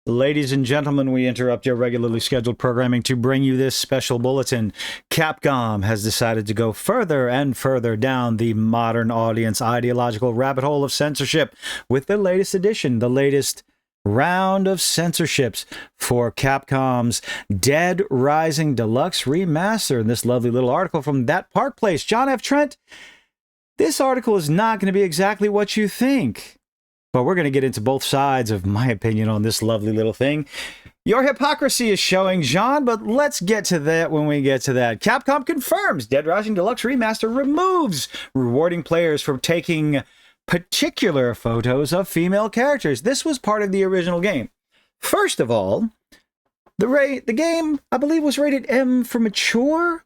Ladies and gentlemen, we interrupt your regularly scheduled programming to bring you this special bulletin. Capcom has decided to go further and further down the modern audience ideological rabbit hole of censorship with the latest edition, the latest round of censorships for Capcom's Dead Rising Deluxe Remaster. In this lovely little article from That Park Place, John F. Trent, this article is not going to be exactly what you think. But we're going to get into both sides of my opinion on this lovely little thing. Your hypocrisy is showing, John, but let's get to that when we get to that. Capcom confirms Dead Rising Deluxe Remaster removes rewarding players from taking particular photos of female characters. This was part of the original game. First of all, the game, I believe, was rated M for mature.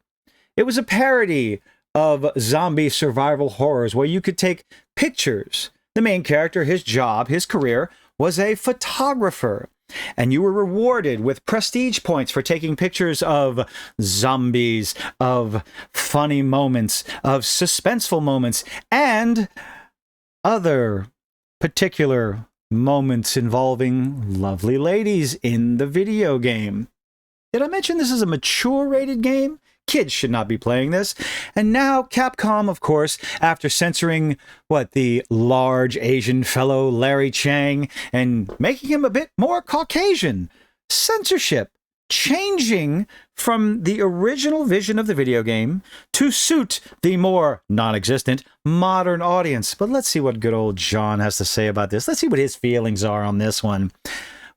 It was a parody of zombie survival horrors where you could take pictures. The main character, his job, his career, was a photographer. And you were rewarded with prestige points for taking pictures of zombies, of funny moments, of suspenseful moments, and other particular moments involving lovely ladies in the video game. Did I mention this is a mature-rated game? Kids should not be playing this. And now Capcom, of course, after censoring, the large Asian fellow Larry Chang and making him a bit more Caucasian. Censorship changing from the original vision of the video game to suit the more non-existent modern audience. But let's see what good old John has to say about this. Let's see what his feelings are on this one.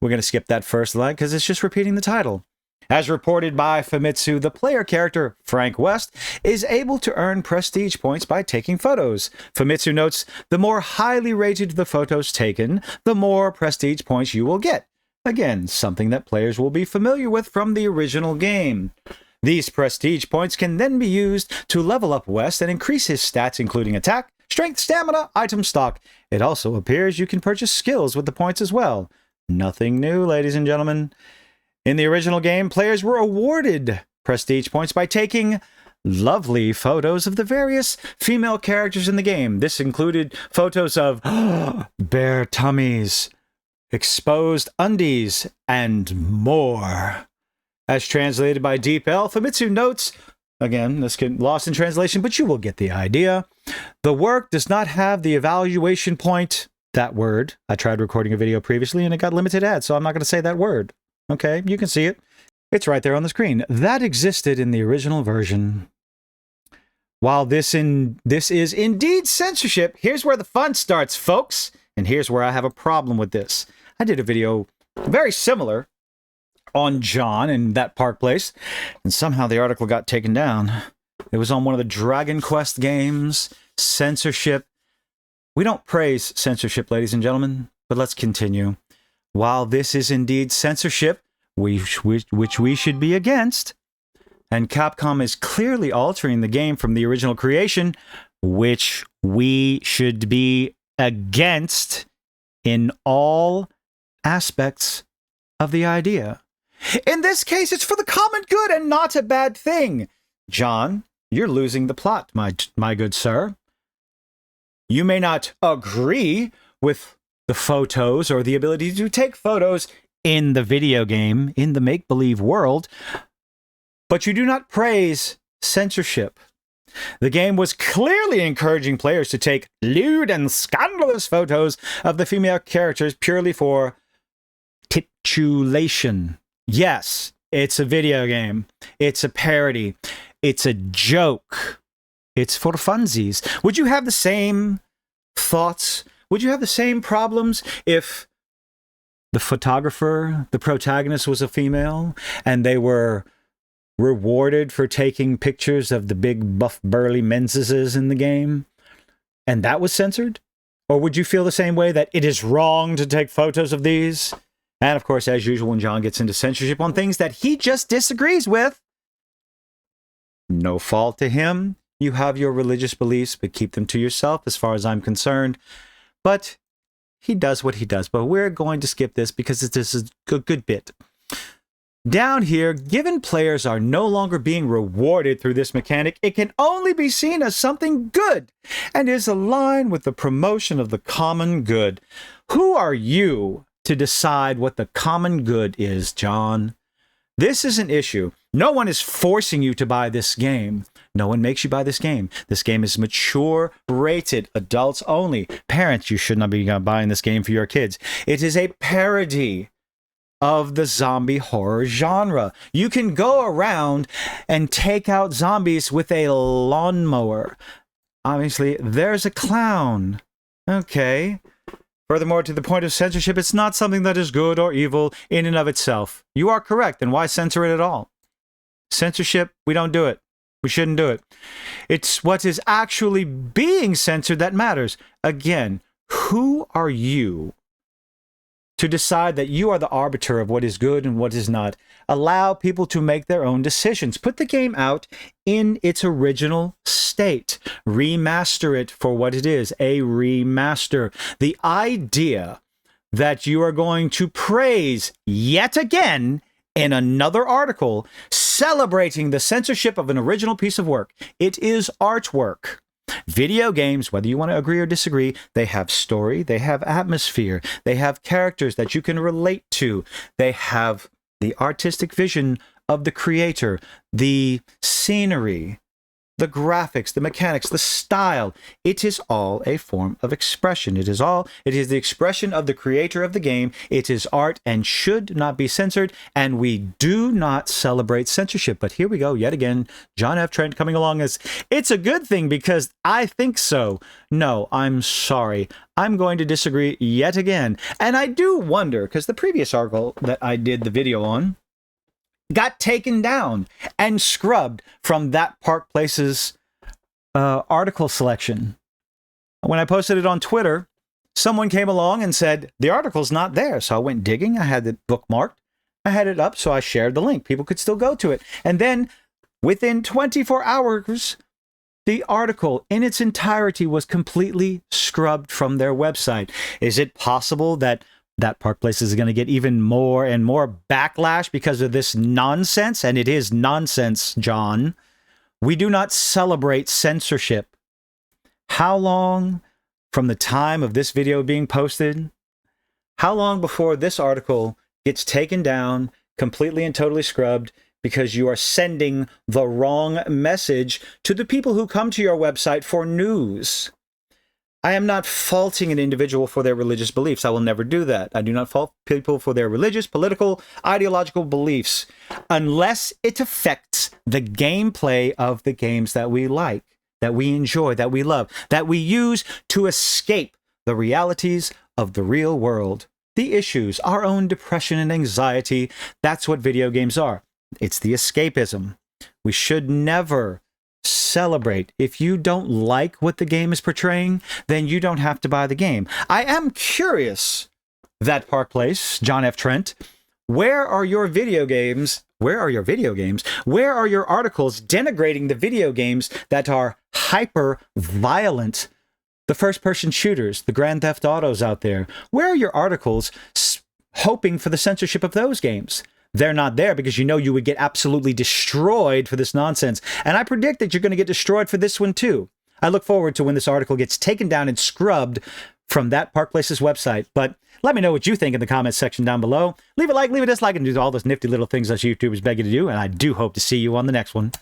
We're going to skip that first line because it's just repeating the title. As reported by Famitsu, the player character, Frank West, is able to earn prestige points by taking photos. Famitsu notes, the more highly rated the photos taken, the more prestige points you will get. Again, something that players will be familiar with from the original game. These prestige points can then be used to level up West and increase his stats, including attack, strength, stamina, item stock. It also appears you can purchase skills with the points as well. Nothing new, ladies and gentlemen. In the original game, players were awarded prestige points by taking lovely photos of the various female characters in the game. This included photos of bare tummies, exposed undies, and more. As translated by Deep L, Famitsu notes, again, this get lost in translation, but you will get the idea. The work does not have the evaluation point, that word. I tried recording a video previously and it got limited ads, so I'm not going to say that word. Okay, you can see it. It's right there on the screen. That existed in the original version. While this is indeed censorship, here's where the fun starts, folks. And here's where I have a problem with this. I did a video very similar on John and That Park Place, and somehow the article got taken down. It was on one of the Dragon Quest games, censorship. We don't praise censorship, ladies and gentlemen, but let's continue. While this is indeed censorship, which we should be against, and Capcom is clearly altering the game from the original creation, which we should be against in all aspects of the idea. In this case, it's for the common good and not a bad thing. John, you're losing the plot, my good sir. You may not agree with the photos or the ability to take photos in the video game, in the make-believe world, but you do not praise censorship. The game was clearly encouraging players to take lewd and scandalous photos of the female characters purely for titulation. Yes, it's a video game. It's a parody. It's a joke. It's for funsies. Would you have the same thoughts? Would you have the same problems if the photographer, the protagonist, was a female and they were rewarded for taking pictures of the big buff burly menses in the game and that was censored? Or would you feel the same way that it is wrong to take photos of these? And of course, as usual, when John gets into censorship on things that he just disagrees with, no fault to him. You have your religious beliefs, but keep them to yourself as far as I'm concerned. But he does what he does. But we're going to skip this because this is a good bit. Down here, given players are no longer being rewarded through this mechanic, it can only be seen as something good and is aligned with the promotion of the common good. Who are you to decide what the common good is, John. This is an issue. No one is forcing you to buy this game. No one makes you buy this game. This game is mature, rated, adults only. Parents, you should not be buying this game for your kids. It is a parody of the zombie horror genre. You can go around and take out zombies with a lawnmower. Obviously, there's a clown. Okay. Furthermore, to the point of censorship, it's not something that is good or evil in and of itself. You are correct, then why censor it at all? Censorship, we don't do it. We shouldn't do it. It's what is actually being censored that matters. Again, who are you to decide that you are the arbiter of what is good and what is not? Allow people to make their own decisions. Put the game out in its original state. Remaster it for what it is, a remaster. The idea that you are going to praise yet again in another article celebrating the censorship of an original piece of work. It is artwork. Video games, whether you want to agree or disagree, they have story, they have atmosphere, they have characters that you can relate to, they have the artistic vision of the creator, the scenery, the graphics, the mechanics, the style. It is all a form of expression. It is the expression of the creator of the game. It is art and should not be censored, and we do not celebrate censorship. But here we go, yet again, John F. Trent coming along as, it's a good thing because I think so. No, I'm sorry. I'm going to disagree yet again. And I do wonder, because the previous article that I did the video on got taken down and scrubbed from that Park Place's article selection. When I posted it on Twitter, someone came along and said, the article's not there. So I went digging. I had it bookmarked. I had it up, so I shared the link. People could still go to it. And then within 24 hours, the article in its entirety was completely scrubbed from their website. Is it possible that Park Place is going to get even more and more backlash because of this nonsense? And it is nonsense, John. We do not celebrate censorship. How long from the time of this video being posted? How long before this article gets taken down, completely and totally scrubbed, because you are sending the wrong message to the people who come to your website for news? I am not faulting an individual for their religious beliefs. I will never do that. I do not fault people for their religious, political, ideological beliefs, unless it affects the gameplay of the games that we like, that we enjoy, that we love, that we use to escape the realities of the real world, the issues, our own depression and anxiety. That's what video games are. It's the escapism. We should never celebrate. If you don't like what the game is portraying, then you don't have to buy the game. I am curious, that Park Place, John F. Trent, where are your video games? Where are your video games? Where are your articles denigrating the video games that are hyper violent? The first-person shooters, the Grand Theft Autos out there. Where are your articles hoping for the censorship of those games? They're not there because you know you would get absolutely destroyed for this nonsense. And I predict that you're going to get destroyed for this one too. I look forward to when this article gets taken down and scrubbed from that Park Place's website. But let me know what you think in the comments section down below. Leave a like, leave a dislike, and do all those nifty little things us YouTubers beg you to do. And I do hope to see you on the next one.